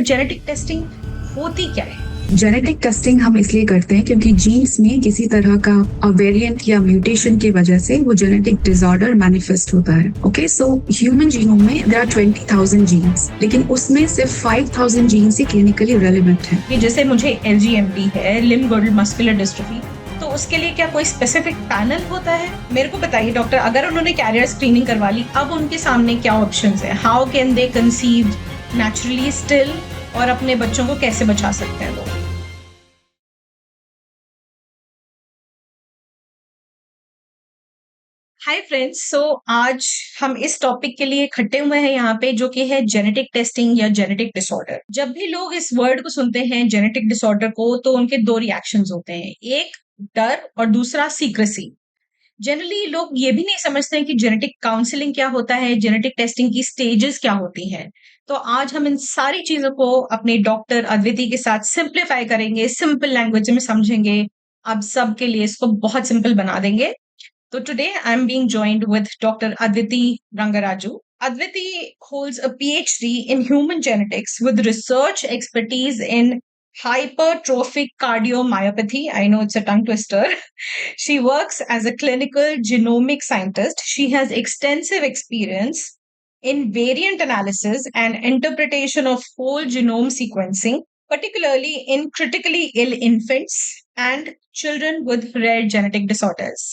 Genetic testing होती क्या है? जेनेटिक टेस्टिंग हम इसलिए करते हैं क्योंकि जीन्स में किसी तरह का वेरिएंट या म्यूटेशन की वजह से वो जेनेटिक डिसऑर्डर मैनिफेस्ट होता है। ओके, सो ह्यूमन जीनोम में देयर आर 20,000 जीन्स, लेकिन उसमें सिर्फ 5,000 जीन्स ही क्लिनिकली रेलेवेंट है। कि जैसे मुझे LGMD है, लिम्ब girdle मस्कुलर डिस्ट्रोफी, तो उसके लिए क्या कोई स्पेसिफिक पैनल होता है? मेरे को बताइए डॉक्टर, अगर उन्होंने कैरियर स्क्रीनिंग करवा ली, अब उनके सामने क्या ऑप्शंस है? How can they conceive naturally still, और अपने बच्चों को कैसे बचा सकते हैं लोग? हाय फ्रेंड्स, सो आज हम इस टॉपिक के लिए इकट्ठे हुए हैं यहाँ पे, जो कि है जेनेटिक टेस्टिंग या जेनेटिक डिसऑर्डर। जब भी लोग इस वर्ड को सुनते हैं जेनेटिक डिसऑर्डर को, तो उनके दो रिएक्शंस होते हैं, एक डर और दूसरा सीक्रेसी। जनरली लोग ये भी नहीं समझते हैं कि जेनेटिक काउंसलिंग क्या होता है, जेनेटिक टेस्टिंग की स्टेजेस क्या होती हैं। तो आज हम इन सारी चीजों को अपने डॉक्टर अद्विति के साथ सिंप्लीफाई करेंगे, सिंपल लैंग्वेज में समझेंगे, आप सबके लिए इसको बहुत सिंपल बना देंगे। So today I'm being joined with Dr. Aditi Rangaraju. Aditi holds a PhD in human genetics with research expertise in hypertrophic cardiomyopathy. I know it's a tongue twister. She works as a clinical genomic scientist. She has extensive experience in variant analysis and interpretation of whole genome sequencing, particularly in critically ill infants and children with rare genetic disorders.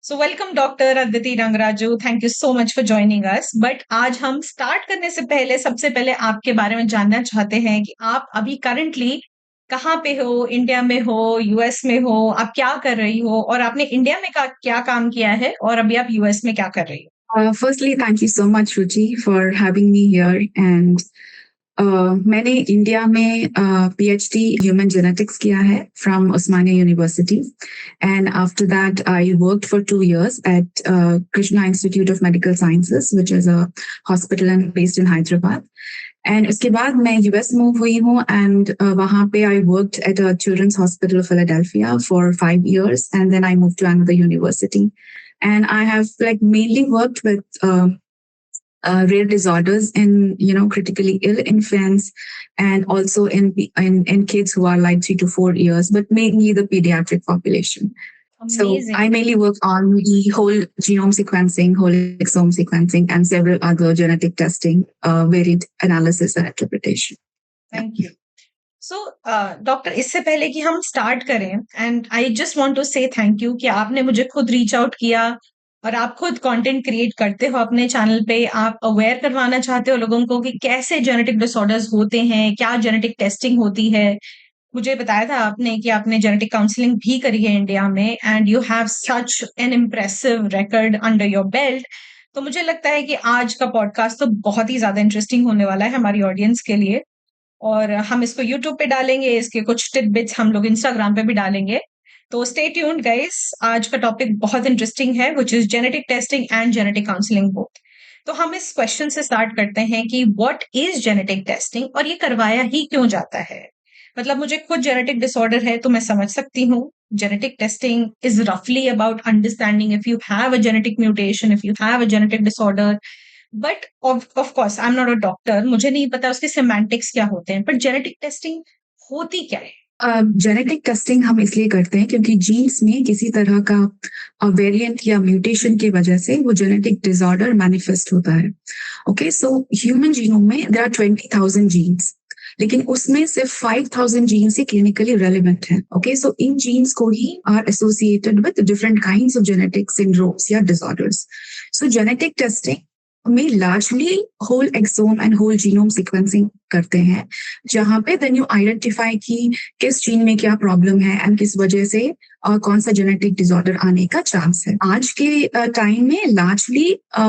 So welcome Dr. Aditi Rangaraju. Thank you so much for joining us. But आज हम start करने से पहले सबसे पहले आपके बारे में जानना चाहते हैं कि आप अभी करंटली कहाँ पे हो, इंडिया में हो, यूएस में हो, आप क्या कर रही हो, और आपने इंडिया में क्या काम किया है, और अभी आप यूएस में क्या कर रही हो? Firstly, thank you so much, Ruchi, for having me here. And मैंने इंडिया में PhD ह्यूमन जेनेटिक्स किया है from Osmania university, and after that I worked for 2 years at Krishna institute of medical sciences, which is a hospital based in Hyderabad. And उसके बाद मैं US move हुई हूँ, and वहाँ पे I worked at a children's hospital Philadelphia for 5 years, and then I move to another university, and I have like mainly worked with rare disorders in critically ill infants, and also in kids who are like 3 to 4 years, but mainly the pediatric population. So Amazing. I mainly work on the whole genome sequencing, whole exome sequencing, and several other genetic testing, variant analysis and interpretation. Thank you. So doctor, इससे पहले कि हम start करें, and I just want to say thank you कि आपने मुझे खुद reach out किया, और आप खुद कंटेंट क्रिएट करते हो अपने चैनल पे। आप अवेयर करवाना चाहते हो लोगों को कि कैसे जेनेटिक डिसऑर्डर्स होते हैं, क्या जेनेटिक टेस्टिंग होती है। मुझे बताया था आपने कि आपने जेनेटिक काउंसलिंग भी करी है इंडिया में, and you have such an impressive record under your belt. तो मुझे लगता है कि आज का पॉडकास्ट तो बहुत ही ज्यादा इंटरेस्टिंग होने वाला है हमारी ऑडियंस के लिए, और हम इसको यूट्यूब पे डालेंगे, इसके कुछ टिडबिट्स हम लोग इंस्टाग्राम पे भी डालेंगे। तो स्टे ट्यून्ड गाइस, आज का टॉपिक बहुत इंटरेस्टिंग है, which is genetic testing and genetic counselling both. तो हम इस क्वेश्चन से स्टार्ट करते हैं कि व्हाट इज जेनेटिक टेस्टिंग, और ये करवाया ही क्यों जाता है। मतलब मुझे खुद जेनेटिक डिसऑर्डर है, तो मैं समझ सकती हूँ जेनेटिक टेस्टिंग इज रफली about understanding if you have a genetic mutation, if you have a genetic disorder. But of course I am not a doctor, मुझे नहीं पता उसके सेमेंटिक्स क्या होते हैं, पर जेनेटिक टेस्टिंग होती क्या है? जेनेटिक टेस्टिंग हम इसलिए करते हैं क्योंकि जीन्स में किसी तरह का वेरिएंट या म्यूटेशन की वजह से वो जेनेटिक डिसऑर्डर मैनिफेस्ट होता है। ओके, सो ह्यूमन जीनोम में देयर आर 20,000 जीन्स, लेकिन उसमें सिर्फ 5,000 जीन्स ही क्लिनिकली रेलेवेंट है। ओके, सो इन जीन्स को ही are associated with different kinds of genetic syndromes या डिसऑर्डर्स। सो जेनेटिक टेस्टिंग में largely whole exome and whole genome sequencing करते हैं, जहां पे देन यू आइडेंटिफाई कि किस जीन में क्या प्रॉब्लम है एंड किस वजह से कौन सा जेनेटिक डिसऑर्डर आने का चांस है। आज के टाइम में largely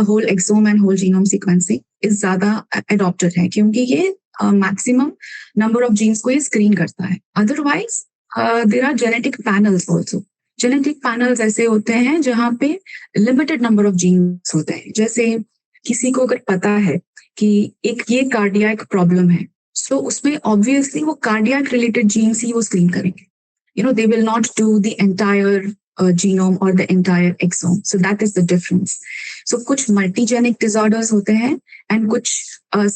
whole exome and whole genome sequencing इस ज्यादा अडॉप्टेड है, क्योंकि ये मैक्सिमम नंबर ऑफ जीन्स को ये स्क्रीन करता है। Otherwise there are genetic panels also. Genetic panels ऐसे होते हैं जहाँ पे लिमिटेड नंबर ऑफ जीन्स होते हैं। जैसे किसी को अगर पता है कि एक ये कार्डियक प्रॉब्लम है, सो उसमें ऑब्वियसली वो कार्डियक रिलेटेड जीन्स ही वो स्क्रीन करेंगे। They will not do the entire genome or the entire exome. So that is the difference. So कुछ multigenic disorders होते हैं and कुछ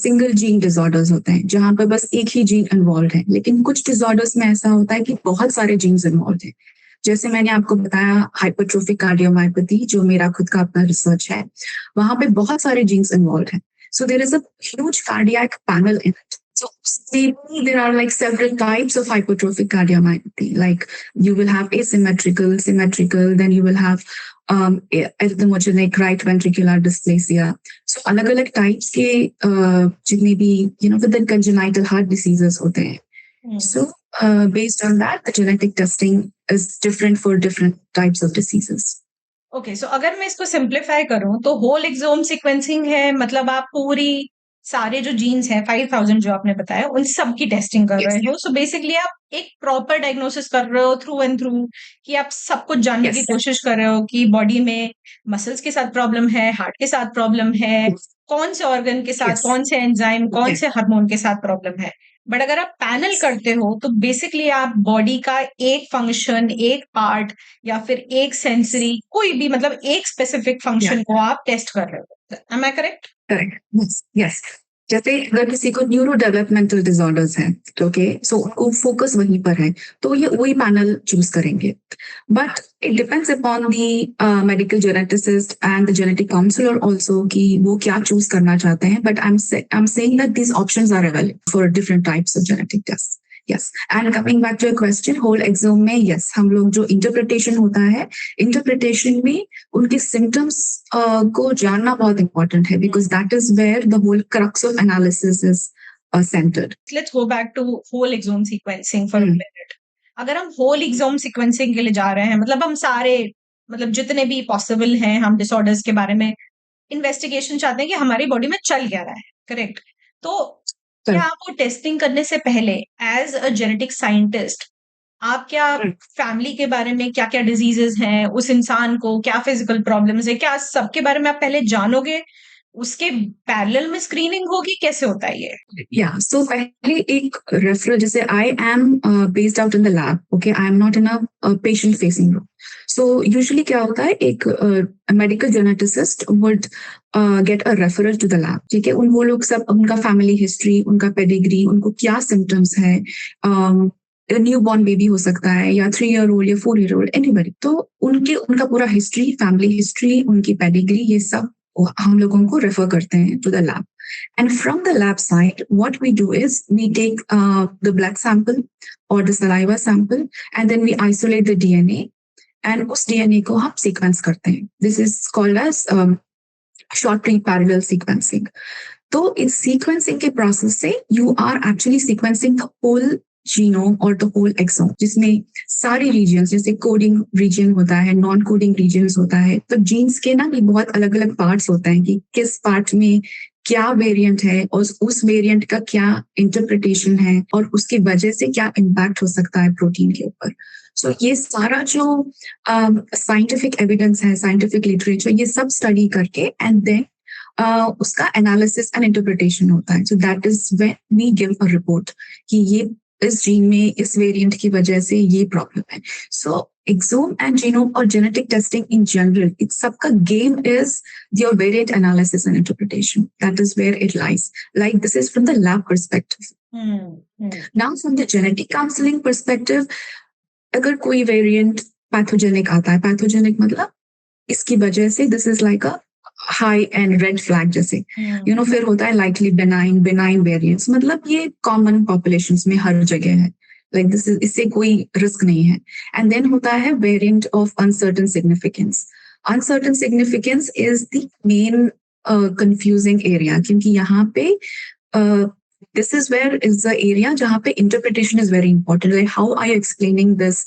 single gene disorders होते हैं जहां पर बस एक ही जीन इन्वॉल्व है, लेकिन कुछ disorders में ऐसा होता है कि बहुत सारे genes इन्वॉल्व हैं। जैसे मैंने आपको बताया हाइपरट्रोफिक कार्डियोमायोपैथी, जो मेरा खुद का अपना रिसर्च है, वहां पे बहुत सारे जीन्स इन्वॉल्व हैं. So there is a huge cardiac panel in it. So maybe there are like several types of hypertrophic cardiomyopathy. Like you will have asymmetrical, symmetrical, then you will have arrhythmogenic right ventricular dysplasia. So अलग-अलग types के जितने भी with the congenital heart diseases होते हैं. So based on that, the genetic testing is different for different types of diseases. Okay, so अगर मैं इसको simplify करूं तो होल एक्सोम सीक्वेंसिंग है, मतलब आप पूरी सारे जो जीन्स हैं 5000 जो आपने बताया उन सब की टेस्टिंग कर रहे हो। सो बेसिकली आप एक प्रॉपर डायग्नोसिस कर रहे हो थ्रू एंड थ्रू, कि आप सब कुछ जानने की कोशिश कर रहे हो कि बॉडी में मसल्स के साथ प्रॉब्लम है, हार्ट के साथ प्रॉब्लम है, कौन से ऑर्गन के साथ, कौन से एंजाइम, कौन से हार्मोन के साथ प्रॉब्लम है। बट अगर आप पैनल करते हो तो बेसिकली आप बॉडी का एक फंक्शन, एक पार्ट या फिर एक सेंसरी, कोई भी मतलब एक स्पेसिफिक फंक्शन को आप टेस्ट कर रहे हो। Am I correct? Correct, yes. जैसे अगर किसी को न्यूरो डेवलपमेंटल डिसऑर्डर्स हैं, तो सो उनको फोकस वहीं पर है, तो ये वही पैनल चूज करेंगे। But it depends upon the medical geneticist and the genetic counsellor also कि वो क्या चूज करना चाहते हैं। But I am saying that these options are available for different types of genetic test. Yes, and coming back to your question, whole exome में yes, हम लोग जो interpretation होता है, interpretation में उनके symptoms को जानना बहुत important है, because that is where the whole crux of analysis is centered. Let's go back to whole exome sequencing for a minute. अगर हम whole exome sequencing के लिए जा रहे हैं, मतलब हम सारे, मतलब जितने भी possible हैं, हम disorders के बारे में investigation चाहते हैं कि हमारी body में चल क्या रहा है, correct? तो क्या वो टेस्टिंग करने से पहले एज अ जेनेटिक साइंटिस्ट आप क्या फैमिली के बारे में, क्या क्या डिजीजेस हैं, उस इंसान को क्या फिजिकल प्रॉब्लम्स है, क्या सबके बारे में आप पहले जानोगे, उसके पैरेलल में स्क्रीनिंग होगी, कैसे होता है ये? या सो पहले एक रेफरल, जैसे I am based out in the lab, okay, I am not in a patient facing room. So usually क्या होता है, एक medical geneticist would get a referral to the lab, ठीक है। वो लोग सब उनका फैमिली हिस्ट्री, उनका पेडिग्री, उनको क्या सिम्टम्स है, न्यू बॉर्न बेबी हो सकता है या 3 year old या 4 year old, एनीबडी, तो उनका पूरा हिस्ट्री, फैमिली हिस्ट्री, उनकी पेडिग्री, ये सब हम लोगों को रेफर करते हैं to the lab. And from the lab side, what we do is we take the blood sample or the saliva sample, and then we isolate the DNA, and उस DNA को हम sequence करते हैं. This is called as short read parallel sequencing. तो इस sequencing के process से you are actually sequencing the whole genome or the whole exome, जिसमें सारी regions, जैसे coding region होता है, non coding regions होता है, तो genes के ना भी बहुत अलग अलग parts होते हैं कि किस part में क्या वेरिएंट है और उस वेरिएंट का क्या इंटरप्रिटेशन है और उसकी वजह से क्या इम्पैक्ट हो सकता है प्रोटीन के ऊपर। सो ये सारा जो साइंटिफिक एविडेंस है, साइंटिफिक लिटरेचर, ये सब स्टडी करके एंड देन उसका एनालिसिस एंड इंटरप्रिटेशन होता है। So that is when we give a report कि ये इस जीन में इस वेरिएंट की वजह से ये प्रॉब्लम है। सो exome and genome or genetic testing in general, it's सबका game is your variant analysis and interpretation. That is where it lies. Like this is from the lab perspective. Now from the genetic counseling perspective, अगर कोई variant pathogenic आता है, pathogenic मतलब इसकी वजह से this is like a high and red flag जैसे, you know, फिर होता है likely benign variants, मतलब ये common populations में हर जगह है, like this is, इससे कोई रिस्क नहीं है। एंड देन होता है variant of uncertain significance. Uncertain significance is the main confusing area, क्योंकि यहाँ पे this is where is the area जहाँ पे interpretation is very important. Like how are you explaining this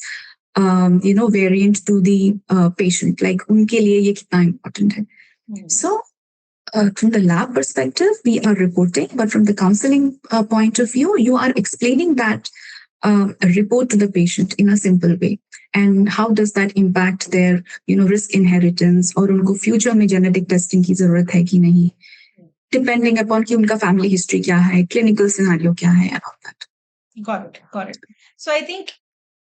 variant to the patient, like उनके लिए ये कितना important है। सो from the lab perspective, we are reporting, but from the counseling point of view, you are explaining that report to the patient in a simple way, and how does that impact their risk inheritance, और उनको future में genetic testing की जरूरत है कि नहीं, depending upon कि उनका फैमिली हिस्ट्री क्या है, क्लिनिकल सिनेरियो क्या है, and all that. Got it. So I think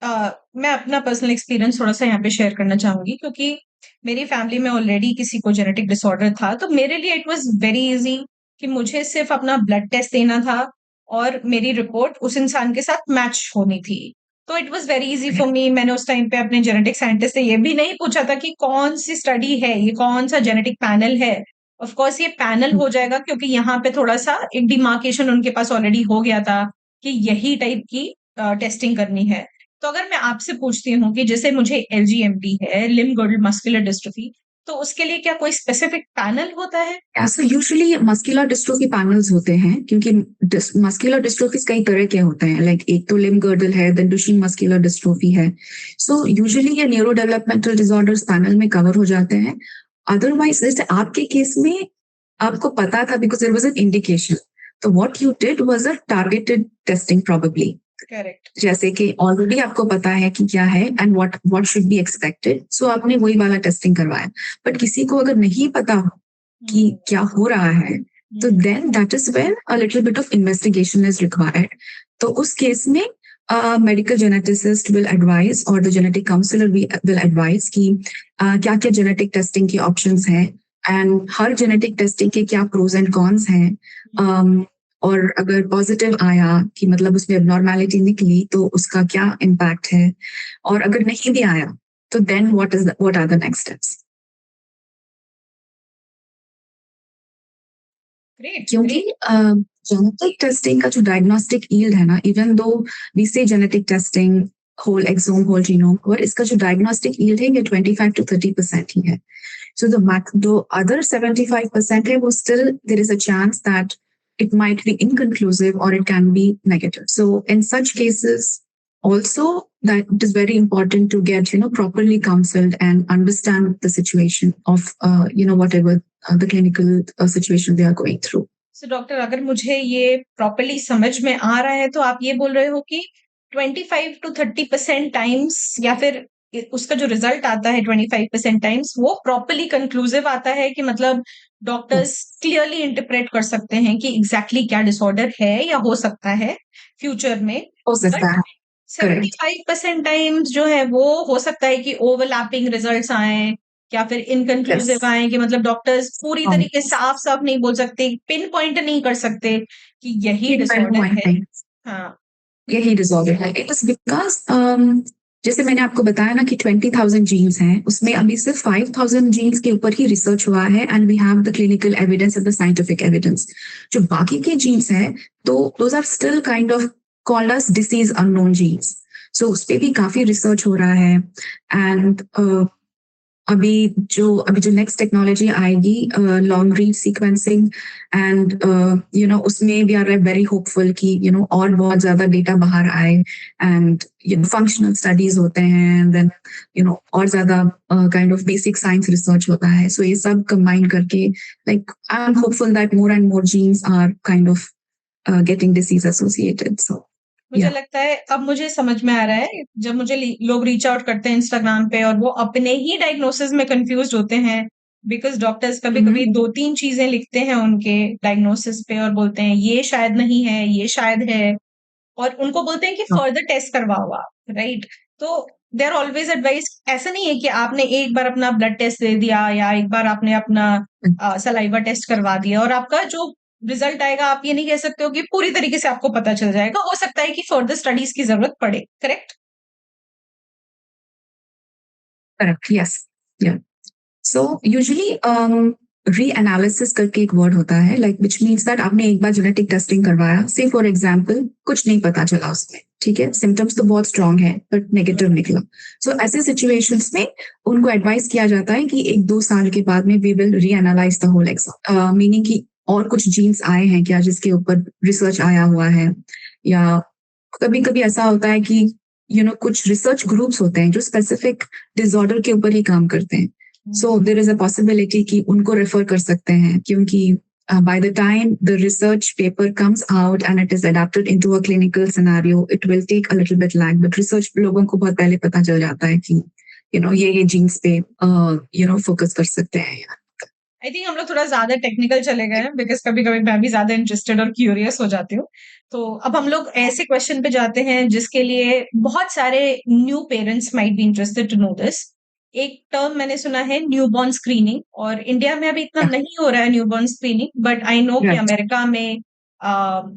मैं अपना पर्सनल एक्सपीरियंस थोड़ा-सा यहाँ पे शेयर करना चाहूँगी क्योंकि मेरी फैमिली में ऑलरेडी किसी को जेनेटिक डिसऑर्डर था, तो मेरे लिए इट वाज़ वेरी ईज़ी कि मुझे सिर्फ़ अपना ब्लड टेस्ट देना था और मेरी रिपोर्ट उस इंसान के साथ मैच होनी थी। तो it was very easy for me. मैंने उस टाइम पे अपने जेनेटिक साइंटिस्ट से ये भी नहीं पूछा था कि कौन-सी स्टडी है, ये कौन-सा जेनेटिक पैनल है। ऑफ़ कोर्स ये पैनल हो जाएगा क्योंकि यहाँ पे थोड़ा-सा एक डिमार्केशन उनके पास ऑलरेडी हो गया था कि यही टाइप की टेस्टिंग करनी है। तो अगर मैं आपसे पूछती हूँ कि जैसे मुझे एलजीएमडी है, लिम्ब girdle मस्कुलर डिस्ट्रोफी, तो उसके लिए क्या कोई स्पेसिफिक पैनल होता है? ऐसा यूजुअली मस्कुलर डिस्ट्रोफी पैनल्स होते हैं क्योंकि मस्कुलर डिस्ट्रोफीज कई तरह के होते हैं, लाइक एक तो लिम्ब गर्डल है, देन डुशेन मस्कुलर डिस्ट्रोफी है। सो यूजुअली ये न्यूरो डेवलपमेंटल डिसऑर्डर्स पैनल में कवर हो जाते हैं। अदरवाइज जैसे आपके केस में आपको पता था because there was an indication, तो what you did was a targeted testing probably, correct. जैसे कि ऑलरेडी आपको पता है कि क्या है and what should be expected, so आपने वही वाला टेस्टिंग करवाया। बट किसी को अगर नहीं पता हो कि हुँ, क्या हो रहा है, तो हुँ, then that is when a little bit of investigation is required. तो उस केस में मेडिकल जेनेटिसिस्ट विल एडवाइज और the genetic counselor will advise कि क्या क्या जेनेटिक टेस्टिंग के ऑप्शंस हैं एंड हर जेनेटिक टेस्टिंग के क्या प्रोज एंड कॉन्स हैं। और अगर पॉजिटिव आया कि मतलब उसमें एबनॉर्मेलिटी निकली तो उसका क्या इम्पैक्ट है, और अगर नहीं भी आया तो then what are the next steps. Great, क्योंकि ग्रेट। जेनेटिक टेस्टिंग का जो डायग्नोस्टिक यील्ड है ना, even though we say genetic testing whole exome whole genome, और इसका जो डायग्नोस्टिक यील्ड है ये 25 to 30% ही है। So the other 75% है वो still there is a chance that it might be inconclusive or it can be negative. So in such cases, also that it is very important to get properly counseled and understand the situation of whatever the clinical situation they are going through. So doctor अगर मुझे ये properly समझ में आ रहा है तो आप ये बोल रहे हो कि 25 टू 30% टाइम्स या फिर उसका जो रिजल्ट आता है 25% टाइम्स वो प्रॉपर्ली कंक्लूसिव आता है कि मतलब डॉक्टर्स क्लियरली इंटरप्रेट कर सकते हैं कि एग्जैक्टली क्या डिसऑर्डर है या हो सकता है फ्यूचर में। हो बट सकता है। करेक्ट। 75% टाइम्स जो है वो हो सकता है कि ओवरलैपिंग रिजल्ट्स आए या फिर यस। इनकंक्लूसिव आए कि मतलब डॉक्टर्स पूरी तरीके साफ-साफ नहीं बोल सकते, पिन पॉइंट नहीं कर सकते कि यही डिसऑर्डर है। हाँ, यही डिसऑर्डर है। इट इज बिकॉज जैसे मैंने आपको बताया ना कि 20,000 जीन्स हैं, उसमें अभी सिर्फ 5,000 जीन्स के ऊपर ही रिसर्च हुआ है and we have the clinical evidence and the scientific evidence. जो बाकी के जीन्स हैं तो those are still kind of called as disease unknown genes. So उस पे भी काफी रिसर्च हो रहा है एंड अभी जो नेक्स्ट टेक्नोलॉजी आएगी लॉन्ग रीड सीक्वेंसिंग एंड उसमें वी आर वेरी होपफुल कि और बहुत ज्यादा डेटा बाहर आए एंड फंक्शनल स्टडीज होते हैं, देन और ज्यादा kind of basic science research होता है। सो ये सब कंबाइन करके like I am hopeful that more and more genes are kind of getting disease associated. So मुझे लगता है अब मुझे समझ में आ रहा है, जब मुझे लोग रीच आउट करते हैं इंस्टाग्राम पे और वो अपने ही डायग्नोसिस में कंफ्यूज्ड होते हैं बिकॉज़ डॉक्टर्स कभी-कभी 2-3 चीज़ें लिखते हैं उनके डायग्नोसिस पे और बोलते हैं ये शायद नहीं है, ये शायद है। और उनको बोलते हैं कि फर्दर टेस्ट करवाओ आप, राइट? तो दे आर ऑलवेज एडवाइस ऐसा नहीं है कि आपने एक बार अपना ब्लड टेस्ट दे दिया या एक बार आपने अपना सलाइवा टेस्ट करवा दिया और आपका जो रिजल्ट आएगा आप ये नहीं कह सकते हो कि पूरी तरीके से आपको पता चल जाएगा। हो सकता है कि फर्दर स्टडीज की ज़रूरत पड़े, correct? Correct. Yes. So usually reanalysis करके एक वर्ड होता है, लाइक विच मीन्स दैट आपने एक बार जेनेटिक टेस्टिंग करवाया, से फॉर एग्जांपल कुछ नहीं पता चला उसमें, ठीक है, सिम्टम्स तो बहुत स्ट्रांग है बट नेगेटिव निकला। सो ऐसे सिचुएशंस में उनको एडवाइस किया जाता है कि 1-2 साल के बाद में we will reanalyze the whole exam, meaning कि और कुछ जीन्स आए हैं क्या जिसके ऊपर रिसर्च आया हुआ है, या कभी कभी ऐसा होता है कि कुछ रिसर्च ग्रुप्स होते हैं जो स्पेसिफिक डिसऑर्डर के ऊपर ही काम करते हैं। सो देर इज अ पॉसिबिलिटी कि उनको रेफर कर सकते हैं, क्योंकि by the time the research paper comes out and it is adapted into a clinical scenario, it will take a little bit lag, but research लोगों को बहुत पहले पता चल जाता है कि ये जीन्स पे फोकस कर सकते हैं। आई थिंक हम लोग थोड़ा ज्यादा टेक्निकल चले गए हैं, बिकॉज कभी कभी मैं भी ज्यादा इंटरेस्टेड और क्यूरियस हो जाती हूँ। तो अब हम लोग ऐसे क्वेश्चन पे जाते हैं जिसके लिए बहुत सारे new parents might be interested to know this. एक टर्म मैंने सुना है, न्यूबॉर्न स्क्रीनिंग, और इंडिया में अभी इतना Yeah, नहीं हो रहा है newborn screening, but I know कि right. अमेरिका में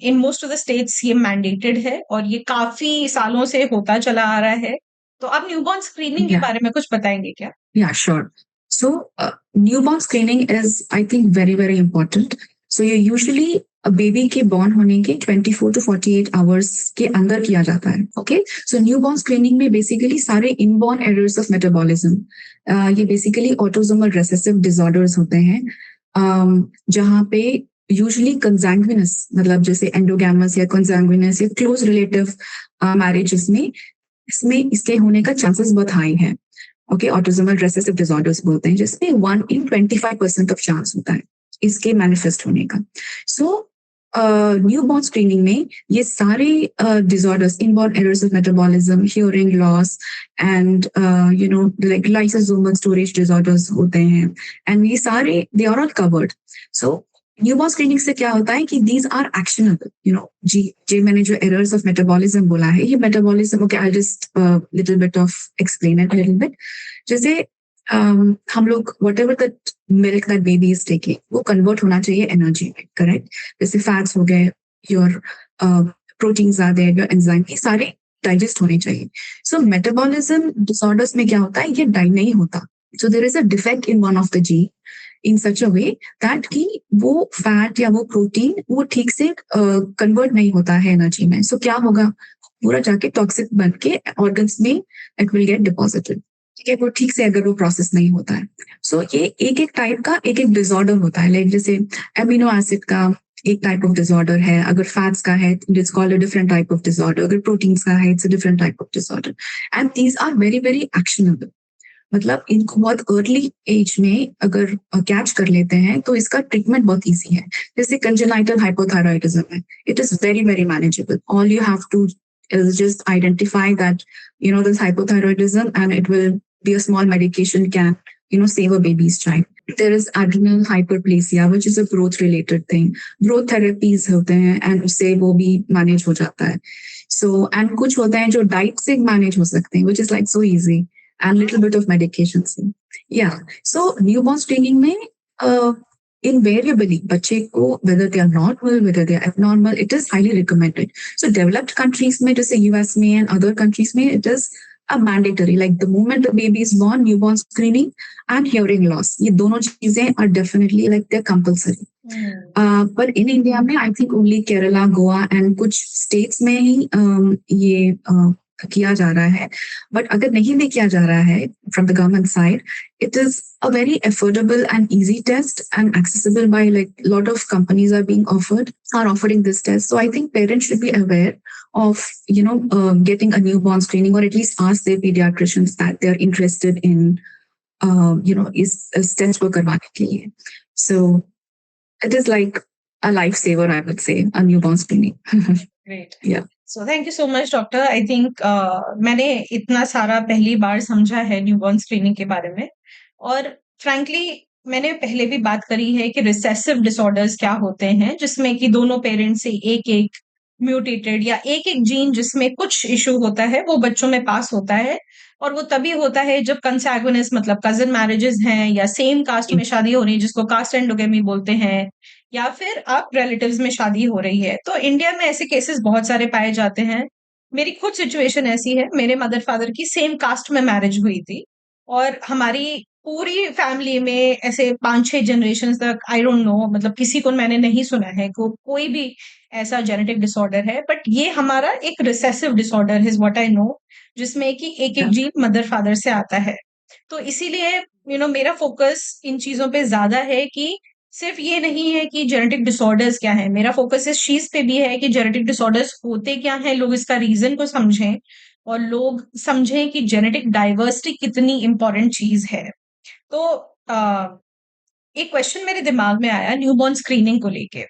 in most of the states ये मैंडेटेड है और ये काफी सालों से होता चला आ रहा है। तो आप न्यूबॉर्न स्क्रीनिंग के Yeah, बारे में कुछ बताएंगे क्या? yeah, sure. So, newborn screening is, I think, very, very important. So, ये usually a baby के born होने के 24 to 48 hours के अंदर किया जाता है. Okay? So, newborn screening में basically सारे inborn errors of metabolism, ये basically autosomal recessive disorders होते हैं, जहाँ पे usually consanguineous, मतलब जैसे endogamous या consanguineous या close relative marriages में इसमें इसके होने का chances बहुत high है. ओके, ऑटिज्मल रेसेसिव डिसऑर्डर्स बोलते हैं, जिसमें 1 in 25% ऑफ चांस होता है इसके मैनिफेस्ट होने का. सो न्यू बॉर्न स्क्रीनिंग में ये सारे disorders, inborn errors of metabolism, hearing loss and you know like lysosomal storage disorders होते हैं, एंड ये सारे they are all covered. So newborn screening से क्या होता है कि these are actionable. You know जी जी मैंने जो एरर्स ऑफ मेटाबॉलिज्म बोला है, ये metabolism, okay, I just little bit of explain it little bit. जैसे हम लोग whatever that milk that baby is taking, वो कन्वर्ट होना चाहिए एनर्जी में, करेक्ट? जैसे फैट्स हो गए, योर प्रोटीन्स आ गए, योर एंजाइम, ये सारे डाइजेस्ट होने चाहिए. सो मेटाबॉलिज्म डिसऑर्डर्स में क्या होता है, ये डाइ नहीं होता. So there is a defect in one of the gene such a way that कि वो फैट या वो प्रोटीन वो ठीक से कन्वर्ट नहीं होता है एनर्जी में. सो क्या होगा, पूरा जाके टॉक्सिक बन के ऑर्गन्स में इट विल गेट डिपॉजिटेड. ठीक है, वो ठीक से अगर वो प्रोसेस नहीं होता है. सो ये एक एक टाइप का एक एक डिसऑर्डर होता है. लाइक जैसे एमिनो एसिड का एक टाइप ऑफ डिसऑर्डर है, अगर फैट्स का है it's called a different type of disorder, अगर प्रोटीन्स का है it's a different type of disorder. And these are very very actionable. मतलब इनको बहुत अर्ली एज में अगर कैच कर लेते हैं तो इसका ट्रीटमेंट बहुत इजी है. जैसे कंजेनाइटल हाइपोथायराइडिज्म है, it is very very manageable. All you have to is just identify that this hypothyroidism, and it will be a small medication can save a baby's child. There is adrenal hyperplasia, which is a growth related thing. Growth therapies होते हैं and उससे वो भी manage हो जाता है. So and कुछ होते हैं जो diet से manage हो सकते हैं, which is like so easy, and little bit of medications. Yeah. So newborn screening में invariably बच्चे को whether they are normal, whether they are abnormal, it is highly recommended. So developed countries में जैसे US में and other countries में it is a mandatory, like the moment the baby is born, newborn screening and hearing loss, ये दोनों चीजें are definitely like they're compulsory. But in India में I think only Kerala, Goa and कुछ states में ही ये किया जा रहा है. बट अगर नहीं भी किया जा रहा है from the government side, it is a very affordable and easy test and accessible by like a lot of companies are offering this test. So I think parents should be aware of getting a newborn screening, or at least ask their pediatricians that they are interested in इस test को करवाने के लिए. So it is like a lifesaver, I would say, a newborn screening. Great. Yeah. So thank you so much, doctor. I think मैंने इतना सारा पहली बार समझा है न्यूबॉर्न स्क्रीनिंग के बारे में, और फ्रैंकली मैंने पहले भी बात करी है कि रिसेसिव डिसऑर्डर्स क्या होते हैं, जिसमें कि दोनों पेरेंट्स से एक एक म्यूटेटेड या एक एक जीन जिसमें कुछ इशू होता है वो बच्चों में पास होता है. और वो तभी होता है जब कंसैगुइनस मतलब कजन मैरिजेस हैं, या सेम कास्ट में शादी हो रही है जिसको कास्ट एंडोगेमी बोलते हैं, या फिर आप रिलेटिव्स में शादी हो रही है. तो इंडिया में ऐसे केसेस बहुत सारे पाए जाते हैं. मेरी खुद सिचुएशन ऐसी है, मेरे मदर फादर की सेम कास्ट में मैरिज हुई थी, और हमारी पूरी फैमिली में ऐसे 5-6 जनरेशन तक आई डोंट नो, मतलब किसी को मैंने नहीं सुना है को कोई भी ऐसा जेनेटिक डिसऑर्डर है. बट ये हमारा एक recessive disorder is what I know, जिसमें कि एक एक Yeah. जीन मदर फादर से आता है. तो इसीलिए मेरा फोकस इन चीजों पे ज्यादा है कि सिर्फ ये नहीं है कि जेनेटिक डिसऑर्डर्स क्या है, मेरा फोकस इस चीज पे भी है कि जेनेटिक डिसऑर्डर्स होते क्या हैं, लोग इसका रीजन को समझें, और लोग समझें कि जेनेटिक डाइवर्सिटी कितनी इंपॉर्टेंट चीज है. तो एक क्वेश्चन मेरे दिमाग में आया न्यूबॉर्न स्क्रीनिंग को लेके.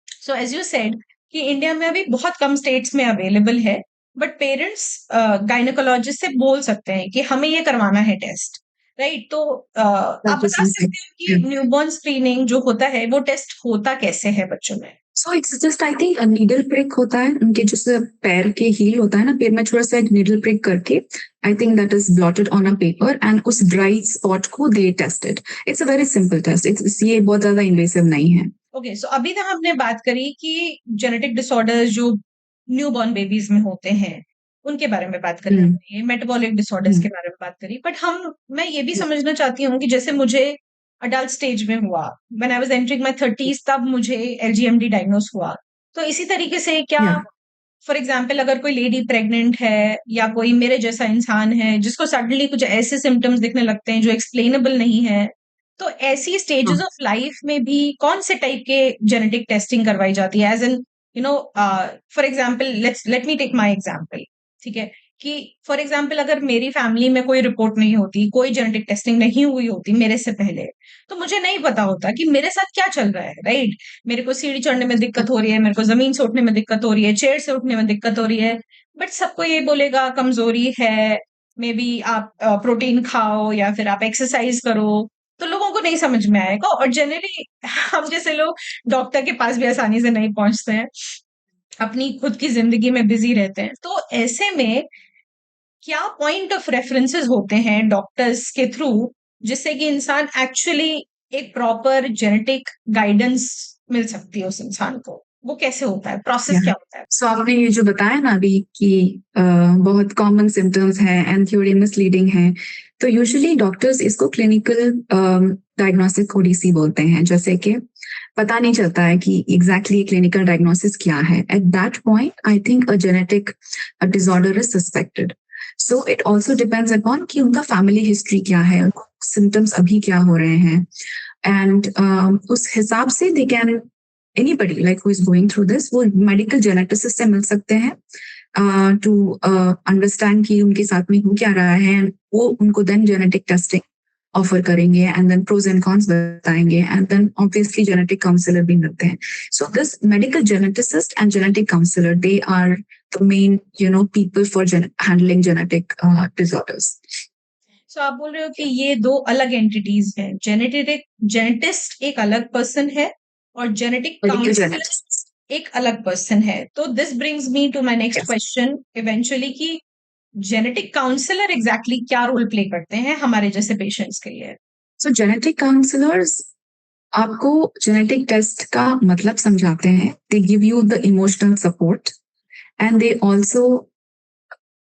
सो एज यू सेड कि इंडिया में अभी बहुत कम स्टेट्स में अवेलेबल है, बट पेरेंट्स गायनेकोलॉजिस्ट से बोल सकते हैं कि हमें ये करवाना है टेस्ट. राइट? तो आप That is बता something. सकते हो कि न्यूबॉर्न स्क्रीनिंग जो होता है वो टेस्ट होता कैसे है बच्चों में? So it's just I think needle prick होता है उनके जैसे पैर के हील होता है ना, पैर में थोड़ा सा एक नीडल प्रिक करके I think that is blotted on a paper and उस ड्राई स्पॉट को they tested. It's a very simple test. It's ये बहुत ज्यादा इन्वेसिव नहीं है. ओके, सो अभी तक हमने बात करी कि जेनेटिक डिसऑर्डर्स जो न्यूबॉर्न बेबीज में होते हैं उनके बारे में बात करी हम्म. हमने, मेटाबॉलिक डिसऑर्डर्स हम्म. के बारे में बात करी, बट मैं ये भी समझना चाहती हूँ कि जैसे मुझे अडल्ट स्टेज में हुआ, when I was entering my 30s, तब मुझे एलजीएमडी डायग्नोस हुआ। तो इसी तरीके से क्या, या फॉर एग्जाम्पल अगर कोई लेडी प्रेग्नेंट है या कोई मेरे जैसा इंसान है जिसको सडनली कुछ ऐसे सिम्टम्स दिखने लगते हैं जो एक्सप्लेनेबल नहीं है, तो ऐसी स्टेजेस ऑफ लाइफ में भी कौन से टाइप के जेनेटिक टेस्टिंग करवाई जाती है? As in, you know, for example let me take my example. ठीक है, कि फॉर एग्जाम्पल अगर मेरी फैमिली में कोई रिपोर्ट नहीं होती, कोई जेनेटिक टेस्टिंग नहीं हुई होती मेरे से पहले, तो मुझे नहीं पता होता कि मेरे साथ क्या चल रहा है, राइट? मेरे को सीढ़ी चढ़ने में दिक्कत हो रही है, मेरे को जमीन से उठने में दिक्कत हो रही है, चेयर से उठने में दिक्कत हो रही है, बट सबको ये बोलेगा कमजोरी है, मे बी आप प्रोटीन खाओ या फिर आप एक्सरसाइज करो, तो लोगों को नहीं समझ में आएगा। और जनरली हम जैसे लोग डॉक्टर के पास भी आसानी से नहीं पहुंचते हैं, अपनी खुद की जिंदगी में बिजी रहते हैं, तो ऐसे में क्या पॉइंट ऑफ रेफरेंसेस होते हैं डॉक्टर्स के थ्रू जिससे कि इंसान एक्चुअली एक प्रॉपर जेनेटिक गाइडेंस मिल सकती है उस इंसान को? वो कैसे होता है, प्रोसेस क्या होता है? सो आपने ये जो बताया ना अभी कि बहुत कॉमन सिम्टम्स हैं एंड थ्योरी मिसलीडिंग है, तो यूजुअली डॉक्टर्स इसको क्लिनिकल डायग्नोस्टिक ओडीसी बोलते हैं. जैसे कि पता नहीं चलता है कि एग्जैक्टली क्लिनिकल डायग्नोसिस क्या है. At that point I think a genetic disorder is suspected. So it also depends upon कि उनका फैमिली हिस्ट्री क्या है, उनको सिम्टम्स अभी क्या हो रहे हैं, एंड उस हिसाब से they can anybody like who is going through this वो मेडिकल जेनेटिसिस्ट से मिल सकते हैं टू अंडरस्टैंड कि उनके साथ में हो क्या रहा है, and वो उनको देन जेनेटिक टेस्टिंग ऑफर करेंगे and then pros and cons बताएंगे and then obviously genetic counsellor भी मिलते हैं. So this medical geneticist and genetic counsellor they are the main people for handling genetic disorders. So आप बोल रहे हो कि ये दो अलग एंटिटीज हैं, जेनेटिस्ट एक अलग पर्सन है और जेनेटिक मेडिकल काउंसलर जेनेटिसिस्ट. एक अलग पर्सन है। तो this brings me to my next question eventually कि जेनेटिक काउंसलर एग्जैक्टली क्या रोल प्ले करते हैं हमारे जैसे पेशेंट्स के लिए? सो जेनेटिक काउंसलर्स आपको जेनेटिक टेस्ट का मतलब समझाते हैं. They give you the emotional support and they also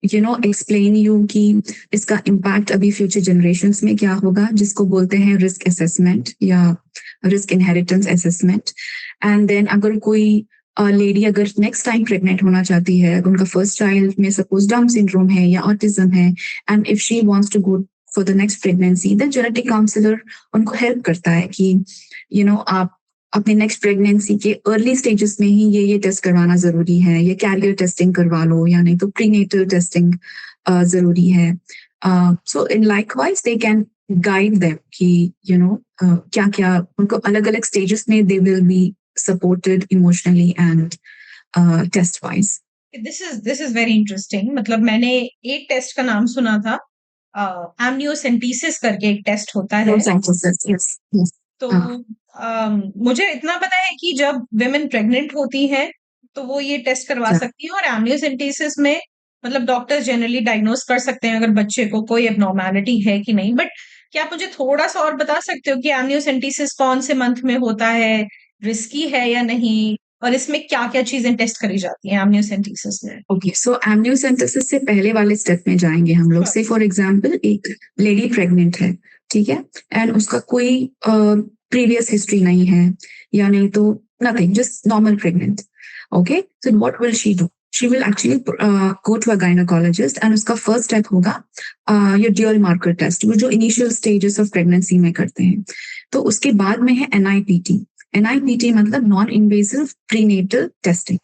explain you कि इसका इम्पैक्ट अभी फ्यूचर जनरेशन्स में क्या होगा, जिसको बोलते हैं रिस्क असेसमेंट या risk inheritance assessment. And then अगर कोई लेडी अगर नेक्स्ट टाइम प्रेग्नेंट होना चाहती है, अगर उनका फर्स्ट चाइल्ड में सपोज डाउन सिंड्रोम है या ऑटिज्म है, and if she wants to go for the next pregnancy, then genetic counsellor उनको हेल्प करता है कि आप अपने नेक्स्ट प्रेगनेंसी के अर्ली स्टेजेस में ही ये टेस्ट करवाना जरूरी है, ये कैरियर टेस्टिंग करवा लो, या नहीं तो प्रीनेटल टेस्टिंग जरूरी है. So in likewise they can guide them कि क्या क्या उनको अलग अलग स्टेजेस में they will be supported emotionally and test wise. This is very interesting. मतलब मैंने एक टेस्ट का नाम सुना था, एमनियोसेंटेसिस करके एक टेस्ट होता है। तो मुझे इतना पता है कि जब विमेन प्रेग्नेंट होती हैं तो वो ये टेस्ट करवा सकती है, और एमनियोसेंटेसिस में मतलब डॉक्टर्स जनरली डायग्नोस कर सकते हैं अगर बच्चे को कोई एबनॉर्मैलिटी है कि नहीं। बट क्या आप मुझे थोड़ा सा और बता सकते हो कि एमनियोसेंटेसिस कौन से मंथ में होता है, रिस्की है या नहीं, और इसमें क्या क्या चीजें टेस्ट करी जाती हैं एमनियोसेंटेसिस में? ओके, सो एमनियोसेंटेसिस से पहले वाले स्टेप में जाएंगे हम लोग. से फॉर एग्जांपल एक लेडी प्रेग्नेंट है, ठीक है, एंड उसका कोई प्रीवियस हिस्ट्री नहीं है, या नहीं तो nothing, just normal pregnant. Okay, so what will she do? She will actually go to a gynaecologist and उसका फर्स्ट स्टेप होगा ये ड्यूअल मार्कर टेस्ट, वो जो इनिशियल स्टेजेस ऑफ प्रेगनेंसी में करते हैं. तो उसके बाद में है एनआईपीटी. एनआईपीटी मतलब नॉन इन्वेसिव प्रीनेटल टेस्टिंग.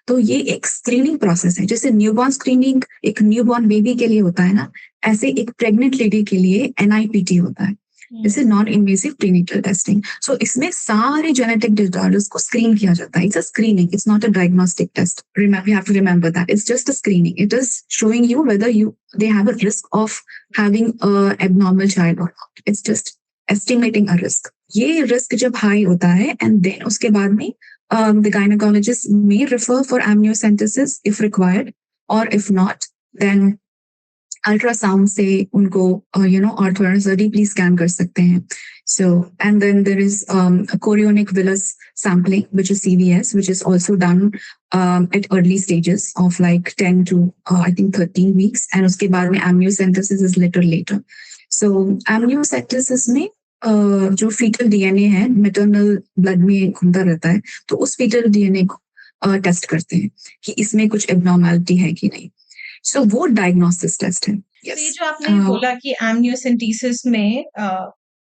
तो ये एक स्क्रीनिंग प्रोसेस है. जैसे न्यूबॉर्न स्क्रीनिंग एक न्यूबॉर्न बेबी के लिए होता है ना, ऐसे एक प्रेग्नेंट लेडी के लिए एनआईपीटी होता है. This is non invasive prenatal testing. So इसमें सारे जेनेटिक डिसऑर्डर्स को स्क्रीन किया जाता है. It's a screening, it's not a diagnostic test. Remember, you have to remember that it's just a screening. It is showing you whether they have a risk of having a abnormal child or not. It's just estimating a risk. ये risk जब high होता है and then उसके बाद में the gynecologist may refer for amniocentesis if required, or if not, then ultrasound से उनको और थोड़ा सा डीपली स्कैन कर सकते हैं. So, and then there is chorionic villus sampling, which is CVS, which is also done at early stages of like 10 to I think 13 weeks. And उसके बाद में amniocentesis is little later. So amniocentesis में जो fetal DNA है maternal blood में घूमता रहता है, तो उस fetal DNA को टेस्ट करते हैं कि इसमें कुछ abnormality है कि नहीं. So वो डायग्नोसिस टेस्ट है. तो ये जो आपने बोला कि एमनियोसेंटेसिस में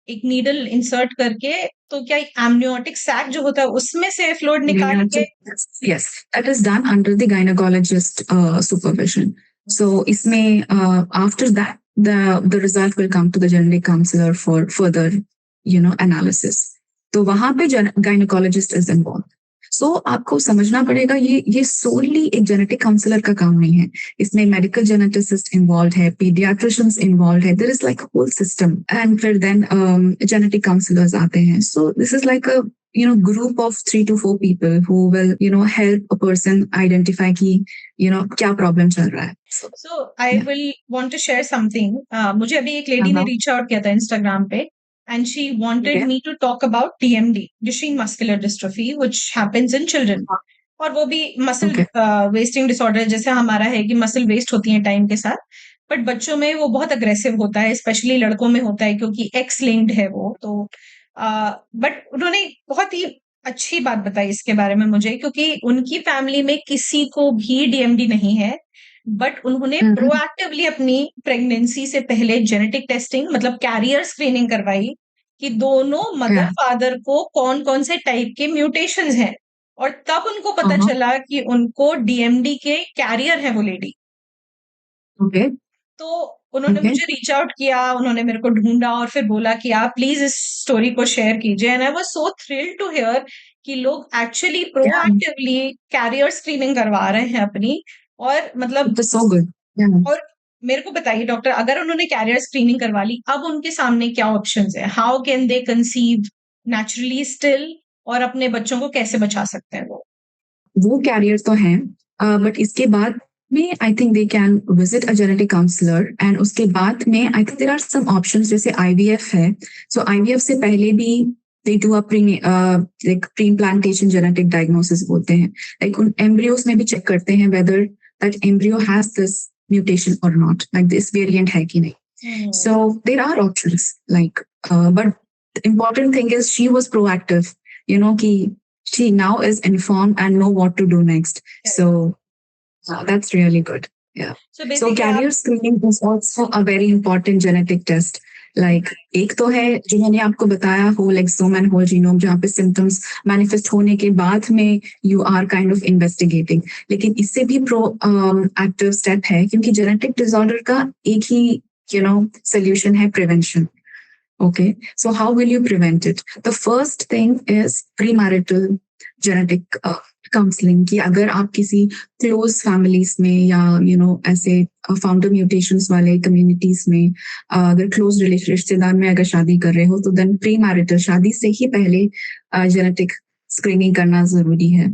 एक नीडल इंसर्ट करके, तो क्या एमनियोटिक सैक जो होता है उसमें से फ्लूइड निकाल के? Yes, that is done under the gynecologist supervision. So इसमें after that the result will come to the genetic counselor for further analysis. तो वहां पे gynecologist is involved. सो आपको समझना पड़ेगा ये सोली एक जेनेटिक काउंसलर का काम नहीं है. इसमें मेडिकल जेनेटिसिस्ट इन्वॉल्व है, पीडियाट्रिशियंस इन्वॉल्व है. There is like a whole system, and फिर देन जेनेटिक काउंसलर्स आते हैं. So this is like a group of 3 to 4 people who will help a person identify कि क्या प्रॉब्लम चल रहा है. So I will want to share something. मुझे अभी एक लेडी ने रीच आउट किया था इंस्टाग्राम पे, and she wanted me to talk about DMD, Duchenne muscular dystrophy, which happens in children. और वो भी मसल वेस्टिंग डिसऑर्डर जैसे हमारा है कि मसल वेस्ट होती है टाइम के साथ, बट बच्चों में वो बहुत अग्रेसिव होता है, स्पेशली लड़कों में होता है क्योंकि एक्स लिंक्ड है वो. तो बट उन्होंने बहुत ही अच्छी बात बताई इसके बारे में मुझे, क्योंकि उनकी फैमिली में किसी को भी डीएमडी नहीं है, बट उन्होंने प्रोएक्टिवली अपनी प्रेगनेंसी से पहले जेनेटिक टेस्टिंग मतलब कैरियर स्क्रीनिंग करवाई कि दोनों मदर फादर को कौन कौन से टाइप के म्यूटेशंस हैं, और तब उनको पता चला कि उनको डीएमडी के कैरियर है वो लेडी. तो उन्होंने मुझे रीच आउट किया, उन्होंने मेरे को ढूंढा और फिर बोला कि आप प्लीज इस स्टोरी को शेयर कीजिए. And I was so thrilled to hear कि लोग एक्चुअली प्रोएक्टिवली कैरियर स्क्रीनिंग करवा रहे हैं अपनी. और मतलब so good. और मेरे को बताइए डॉक्टर, अगर उन्होंने कैरियर स्क्रीनिंग करवा ली, अब उनके सामने क्या ऑप्शंस है? How can they conceive naturally still, और अपने बच्चों को कैसे बचा सकते हैं वो कैरियर तो हैं, बट इसके बाद में I think they can visit a genetic counsellor. And उसके बाद में I think there are some options, जैसे आईवीएफ है. सो आईवीएफ से पहले भी they do a pre-implantation genetic diagnosis बोलते हैं. Like उन embryos में भी check करते हैं whether that embryo has this mutation or not, like this variant है कि नहीं. So there are options, like but the important thing is she was proactive, कि she now is informed and know what to do next. So that's really good. Yeah. So carrier screening is also a very important genetic test. Like एक तो है जो मैंने आपको बताया, whole exome and whole genome, जहाँ पे symptoms manifest होने के बाद में you are kind of investigating. लेकिन इससे भी proactive step है, क्योंकि genetic disorder का एक ही solution है prevention. Okay, so how will you prevent it? The first thing is premarital genetic counselling. कि अगर आप किसी क्लोज फैमिलीज में या ऐसे फाउंडर म्यूटेशंस वाले कम्युनिटीज में अगर क्लोज रिश्तेदार में अगर शादी कर रहे हो, तो देन प्री मैरिटल, शादी से ही पहले जेनेटिक स्क्रीनिंग करना जरूरी है.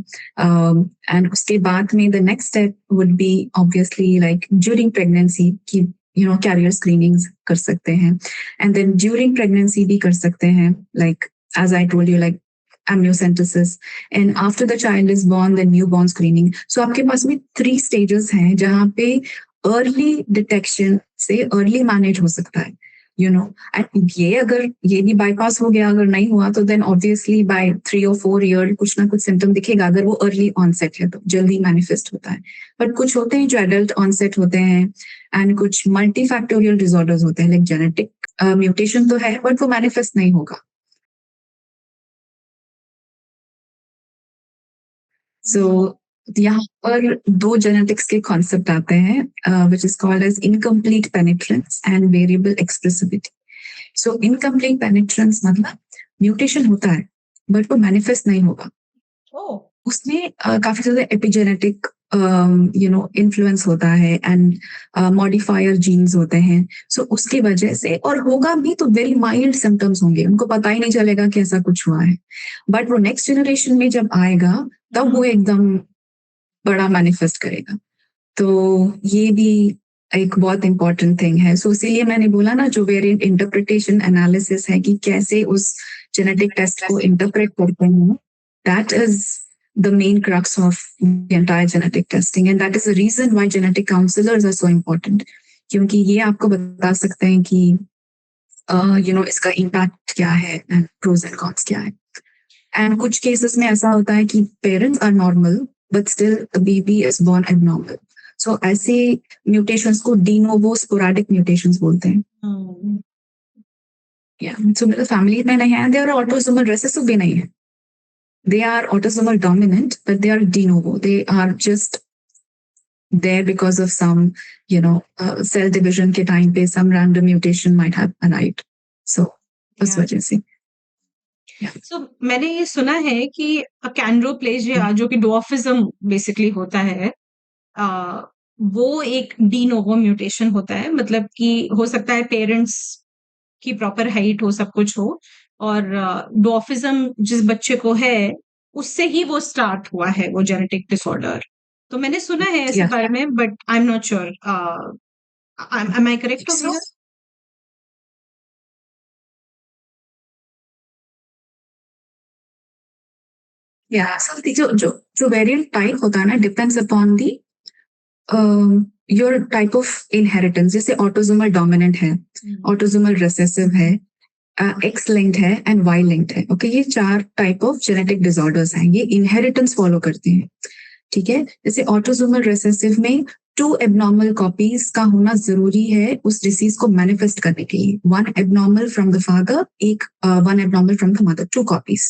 एंड उसके बाद में the next step would be obviously like during pregnancy की कैरियर स्क्रीनिंग कर सकते हैं. एंड देन ड्यूरिंग प्रेगनेंसी भी कर सकते हैं, like as I told you, like amniocentesis, and after the child is born, the newborn screening. So आपके पास में 3 stages हैं जहाँ पे early detection से early manage हो सकता है, and ये अगर ये भी bypass हो गया, अगर नहीं हुआ तो then obviously by 3 or 4 years कुछ ना कुछ symptom दिखेगा, अगर वो early onset है तो जल्दी manifest होता है. but कुछ होते हैं जो adult onset होते हैं, and कुछ multifactorial disorders होते हैं, like genetic mutation तो है but वो manifest नहीं होगा. So यहाँ पर 2 जेनेटिक्स के कॉन्सेप्ट आते हैं, which is called as incomplete penetrance and variable expressivity. So incomplete penetrance मतलब म्यूटेशन होता है बट वो मैनिफेस्ट नहीं होगा, ओह! उसमें काफी ज्यादा एपिजेनेटिक इन्फ्लुएंस होता है एंड मॉडिफायर जीन्स होते हैं। सो उसकी वजह से, और होगा भी तो वेरी माइल्ड सिम्टम्स होंगे, उनको पता ही नहीं चलेगा कि ऐसा कुछ हुआ है। बट वो नेक्स्ट जनरेशन में जब आएगा तब वो एकदम बड़ा मैनिफेस्ट करेगा। तो ये भी एक बहुत इंपॉर्टेंट थिंग है। सो इसीलिए मैंने बोला ना, जो वेरिएंट इंटरप्रिटेशन एनालिसिस है कि कैसे उस जेनेटिक टेस्ट को इंटरप्रेट करते हैं, that is the main crux of the entire genetic testing, and that is the reason why genetic counselors are so important, क्योंकि ये आपको बता सकते हैं कि इसका इम्पैक्ट क्या है एंड प्रोज एंड कॉन्स क्या है। एंड कुछ केसेस में ऐसा होता है कि parents are normal but still the baby is born abnormal. So ऐसे म्यूटेशंस को डी नोवो स्पोराडिक म्यूटेशंस बोलते हैं। सो मेरे फैमिली में नहीं है, दे आर ऑटोसोमल रिसेसिव भी नहीं है, they are autosomal dominant, but they are de novo. They are just there because of some, cell division के time पे some random mutation might have arrived. So, उस वजह से. So, मैंने ये सुना है कि अकैंड्रोप्लेजिया जो कि डॉर्फिज्म बेसिकली होता है, वो एक डी नोवो म्यूटेशन होता है, मतलब कि हो सकता है पेरेंट्स की प्रॉपर हाइट हो, सब कुछ हो, और डॉर्फिज्म जिस बच्चे को है उससे ही वो स्टार्ट हुआ है वो जेनेटिक डिसऑर्डर। तो मैंने सुना है ऐसे बारे में, but I am not sure. Am I correct So, over here? so जो वेरिएंट टाइप होता है ना, depends upon the your type of inheritance. जैसे ऑटोसोमल डोमिनेंट है, ऑटोसोमल रिसेसिव है, एक्स लिंक्ड है एंड वाई लिंक्ड है। ओके, ये 4 टाइप ऑफ जेनेटिक डिसऑर्डर्स हैं, ये इनहेरिटेंस फॉलो करते हैं। ठीक है, जैसे ऑटोसोमल रिसेसिव में 2 एबनॉर्मल कॉपीज का होना जरूरी है उस डिसीज को मैनिफेस्ट करने के लिए। 1 abnormal from the father, 1 abnormal from the mother, 2 copies.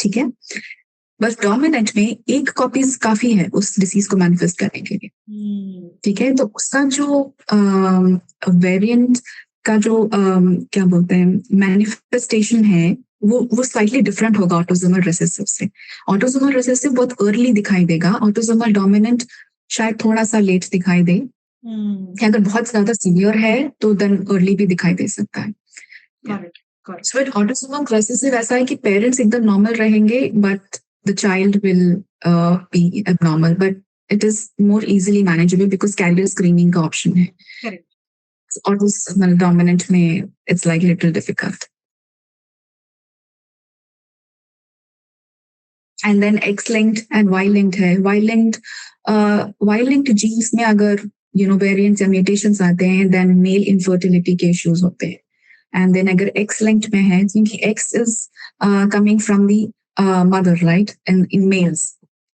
ठीक है, बस डोमिनेंट में 1 कॉपीज काफी है उस डिसीज को मैनिफेस्ट करने के लिए। ठीक है, तो उसका जो वेरिएंट का जो क्या बोलते हैं मैनिफेस्टेशन है, वो स्लाइटली डिफरेंट होगा ऑटोसोमल रिसेसिव से। ऑटोसोमल रिसेसिव बहुत अर्ली दिखाई देगा, ऑटोसोमल डोमिनेंट शायद थोड़ा सा लेट दिखाई दे। अगर बहुत ज्यादा सीवियर है तो देन अर्ली भी दिखाई दे सकता है। सो ऑटोसोमल रिसेसिव ऐसा है कि पेरेंट्स एकदम नॉर्मल रहेंगे but the child will be abnormal, but it is more easily manageable because carrier screening का option है। Correct. Autosomal dominant में it's like little difficult. And then X-linked and Y-linked है। Y-linked genes में अगर variants या mutations आते हैं, then male infertility के issues होते हैं। And then अगर X-linked में है, क्योंकि X is coming from the mother, right? And in males,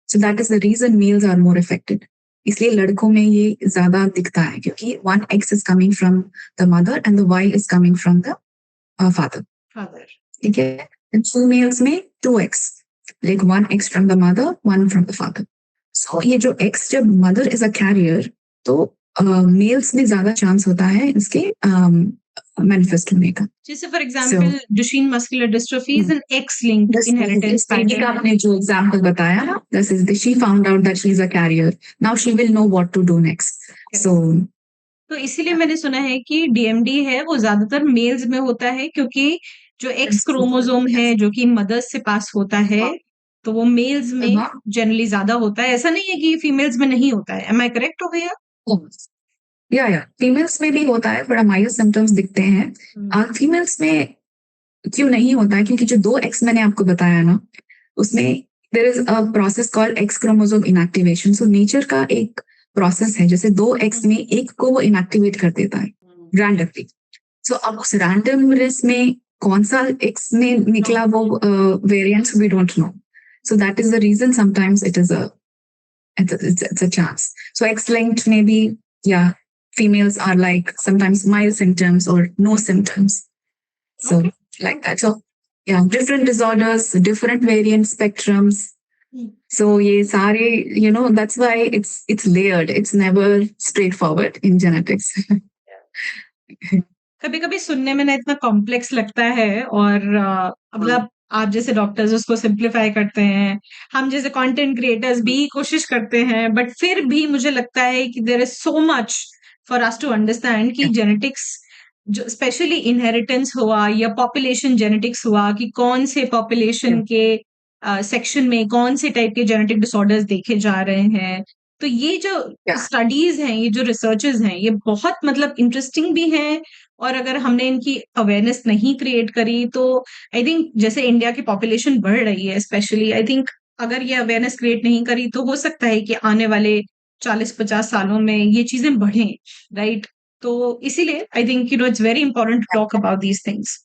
so that is the reason males are more affected. इसलिए लड़कों में ये ज्यादा दिखता है क्योंकि 1 X is coming from the mother and the Y is coming from the father. ठीक है, and females में 2 X, like 1 X from the mother, 1 from the father. So ये जो X जब mother is a carrier, तो mails में ज्यादा chance होता है इसके मैनिफेस्ट होने का। जैसे for example Duchenne muscular dystrophy is an X linked inheritance pattern. आपने जो एग्जांपल बताया ना, this is she found out that she is a carrier, now she will know what to do next. So तो इसीलिए मैंने सुना है कि डीएमडी है वो ज्यादातर मेल्स में होता है, क्योंकि जो एक्स क्रोमोसोम है जो कि मदर्स से पास होता है, तो वो मेल्स में जनरली ज्यादा होता है। ऐसा नहीं है कि फीमेल्स में नहीं होता है। एम आई करेक्ट हो गया? या फीमेल्स में भी होता है, बड़ा माइल्ड सिम्टम्स दिखते हैं। फीमेल्स में क्यों नहीं होता है? क्योंकि जो 2 एक्स मैंने आपको बताया ना, उसमें there is a process called X chromosome inactivation. So nature का एक प्रोसेस है, जैसे 2 एक्स में एक को वो इनएक्टिवेट कर देता है रैंडमली। सो अब उस रैंडमनेस में कौन सा एक्स में निकला वो variants we don't know. So that is the reason sometimes it is it's a chance. So X-linked maybe, yeah, females are like sometimes mild symptoms or no symptoms. So like that. So yeah, different disorders, different variant spectrums. So ye sare, that's why it's layered. It's never straightforward in genetics. कभी-कभी सुनने में ना इतना complex लगता है और मतलब आप जैसे डॉक्टर्स उसको सिंप्लीफाई करते हैं, हम जैसे कंटेंट क्रिएटर्स भी कोशिश करते हैं, बट फिर भी मुझे लगता है कि there is so much for us to understand कि जेनेटिक्स जो स्पेशली इनहेरिटेंस हुआ या पॉपुलेशन जेनेटिक्स हुआ कि कौन से पॉपुलेशन के सेक्शन में कौन से टाइप के जेनेटिक डिसऑर्डर्स देखे जा रहे हैं। तो ये जो स्टडीज़ हैं, ये जो रिसर्चेज़ हैं, ये बहुत मतलब इंटरेस्टिंग भी हैं और अगर हमने इनकी अवेयरनेस नहीं क्रिएट करी तो आई थिंक जैसे इंडिया की पॉपुलेशन बढ़ रही है स्पेशली आई थिंक अगर ये अवेयरनेस क्रिएट नहीं करी तो हो सकता है कि आने वाले 40-50 सालों में ये चीजें बढ़ें राइट तो इसीलिए I think it's very important to talk about these things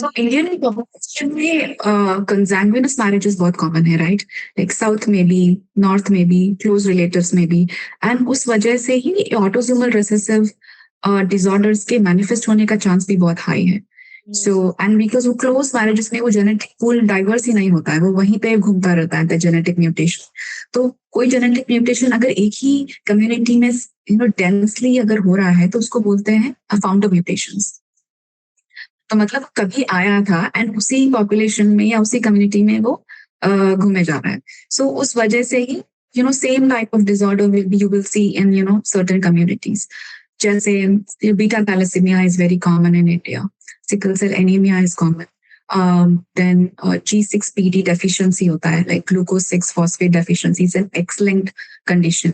So Indian population में कंsanguineous मैरिजेस बहुत कॉमन है, राइट? लाइक साउथ में भी, नॉर्थ में भी, क्लोज रिलेटिव्स में भी, एंड उस वजह से ही ऑटोसोमल रिसेसिव डिसऑर्डर्स के मैनिफेस्ट होने का चांस भी बहुत हाई है. सो एंड बिकॉज वो क्लोज मैरिजेस में वो जेनेटिक पूल डाइवर्स ही नहीं होता है, वो वहीं पे घूमता रहता है जेनेटिक म्यूटेशन. तो कोई जेनेटिक म्यूटेशन अगर एक ही कम्युनिटी में डेंसली अगर हो रहा है तो उसको बोलते हैं फाउंडर म्यूटेशंस. तो मतलब कभी आया था एंड उसी पॉपुलेशन में या उसी कम्युनिटी में वो घूमे जा रहा है. सो उस वजह से ही same type of disorder will be you will see in certain communities. जैसे beta thalassaemia is very common in India, sickle cell anaemia is common, then G6PD deficiency होता है, like glucose 6 phosphate deficiency is an excellent condition.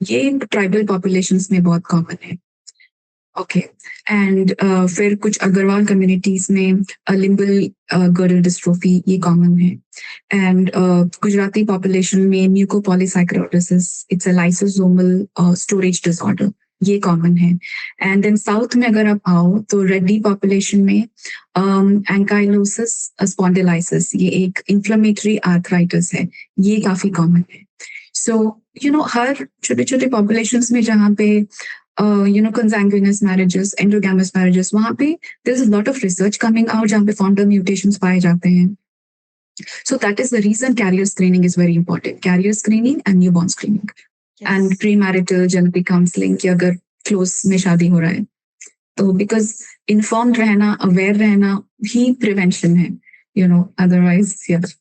ये tribal populations में बहुत common है. Okay. And फिर कुछ Agarwal communities में लिम्बल गर्डल डिस्ट्रोफी ये कॉमन है. एंड गुजराती पॉपुलेशन में mucopolysaccharidosis it's a lysosomal storage disorder, ये कॉमन है. एंड देन साउथ में अगर आप आओ तो रेड्डी पॉपुलेशन में एंकाइलोसिस स्पॉन्डिलाइसिस, ये एक इन्फ्लेमेटरी आर्थराइटिस है, ये काफी कॉमन है. सो हर छोटे छोटे पॉपुलेशंस में जहाँ पे consanguineous marriages, endogamous marriages, वहाँ पे there's a lot of research coming out जहाँ पे founder mutations पाए जाते हैं. So that is the reason carrier screening is very important. Carrier screening and newborn screening. Yes. And premarital genetic counseling कि अगर close में शादी हो रहा है तो because informed रहना, aware रहना ही prevention है, otherwise yeah.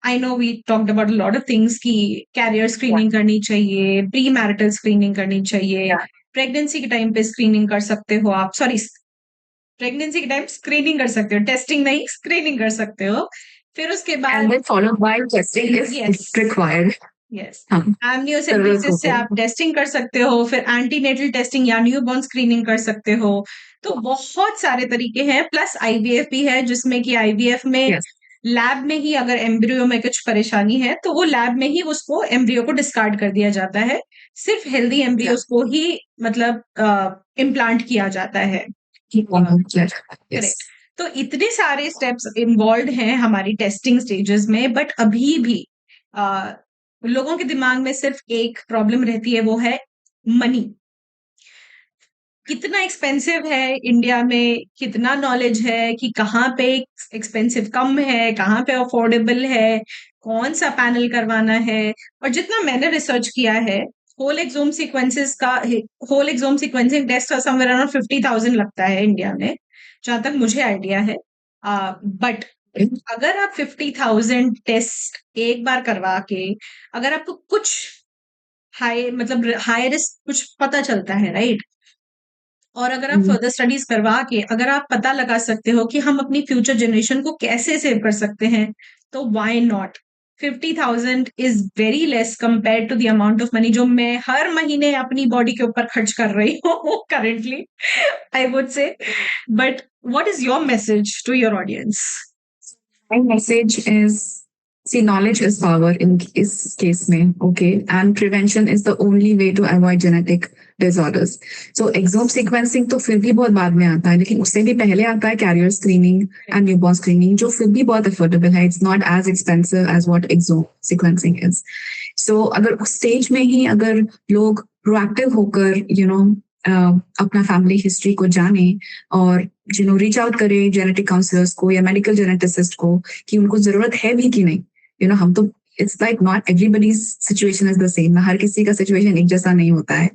I know we talked about a lot of things कि कैरियर स्क्रीनिंग करनी चाहिए, प्री मैरिटल स्क्रीनिंग करनी चाहिए, प्रेगनेंसी के टाइम पे स्क्रीनिंग कर सकते हो आप, सॉरी प्रेगनेंसी के टाइम स्क्रीनिंग कर सकते हो, टेस्टिंग नहीं स्क्रीनिंग कर सकते हो. फिर उसके बाद and then followed by testing if required. Yes amniocentesis से आप टेस्टिंग कर सकते हो, फिर एंटीनेटल टेस्टिंग या न्यूबॉर्न स्क्रीनिंग कर सकते हो. तो बहुत सारे तरीके हैं, प्लस आईवीएफ भी है जिसमें कि आईवीएफ में लैब में ही अगर एम्ब्रियो में कुछ परेशानी है तो वो लैब में ही उसको एम्ब्रियो को डिस्कार्ड कर दिया जाता है, सिर्फ हेल्दी एम्ब्रियोस को ही मतलब इम्प्लांट किया जाता है. करेक्ट. तो इतने सारे स्टेप्स इन्वॉल्व हैं हमारी टेस्टिंग स्टेजेस में, बट अभी भी लोगों के दिमाग में सिर्फ एक प्रॉब्लम रहती है, वो है मनी. कितना एक्सपेंसिव है इंडिया में, कितना नॉलेज है कि कहाँ पे एक्सपेंसिव कम है, कहाँ पे अफोर्डेबल है, कौन सा पैनल करवाना है. और जितना मैंने रिसर्च किया है, होल एक्सोम सीक्वेंसिंग टेस्ट का समवेयर अराउंड 50,000 लगता है इंडिया में, जहां तक मुझे आइडिया है. बट अगर आप 50,000 टेस्ट एक बार करवा के अगर आपको कुछ हाई रिस्क कुछ पता चलता है राइट, और अगर आप फर्दर स्टडीज करवा के अगर आप पता लगा सकते हो कि हम अपनी फ्यूचर जनरेशन को कैसे सेव कर सकते हैं, तो why not. 50,000 is very less compare to the amount of money जो मैं हर महीने अपनी बॉडी के ऊपर खर्च कर रही हूँ currently, I would say. But what is your message to your audience? My message is, see, knowledge is power in this case में, okay? And prevention is the only way to avoid genetic disorders. So exome sequencing तो फिर भी बहुत बाद में आता है, लेकिन उससे भी पहले आता है carrier screening and newborn screening, जो फिर भी बहुत affordable है. It's not as expensive as what exome sequencing is. So अगर उस stage में ही अगर लोग proactive होकर, अपना फैमिली हिस्ट्री को जाने और रीच आउट करे जेनेटिक काउंसलर्स को या मेडिकल जेनेटिसिस्ट को कि उनको जरूरत है भी कि नहीं. हम तो it's like not everybody's situation is the same. हर किसी का situation एक जैसा नहीं होता है.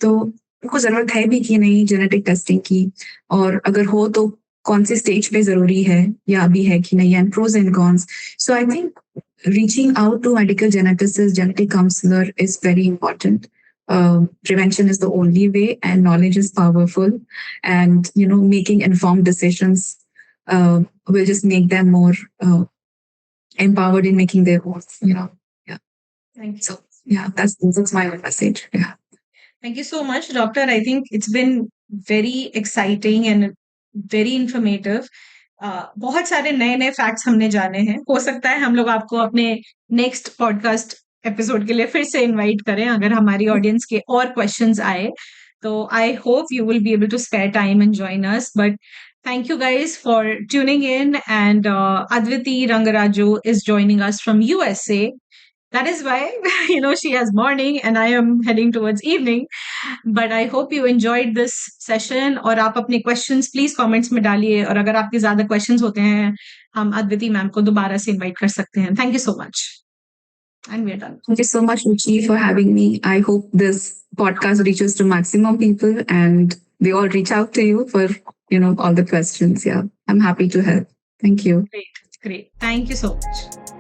तो उनको जरूरत है भी कि नहीं जेनेटिक टेस्टिंग की, और अगर हो तो कौन से स्टेज पे जरूरी है या अभी है कि नहीं, and pros and cons. So I think reaching out to medical geneticist, genetic counselor is very important. Prevention is the only way, and knowledge is powerful. And making informed decisions will just make them more empowered in making their own. Yeah. Thank you. So yeah, that's my own message. Yeah. Thank you so much, Doctor. I think it's been very exciting and very informative. बहुत सारे नए नए facts हमने जाने हैं. हो सकता है हम लोग आपको अपने नेक्स्ट पॉडकास्ट एपिसोड के लिए फिर से इनवाइट करें अगर हमारी ऑडियंस के और क्वेश्चंस आए. तो I hope you will be able to spare time and join us. But thank you guys for tuning in. And Adviti Rangaraju is joining us from USA. That is why, she has morning and I am heading towards evening. But I hope you enjoyed this session. और आप अपने questions please comments में डालिए. और अगर आपके ज़्यादा questions होते हैं, हम अद्विति मैम को दोबारा से invite कर सकते हैं. Thank you so much. And we're done. Thank you so much, Ruchi, for having me. I hope this podcast reaches to maximum people and they all reach out to you for, all the questions. Yeah, I'm happy to help. Thank you. Great. Thank you so much.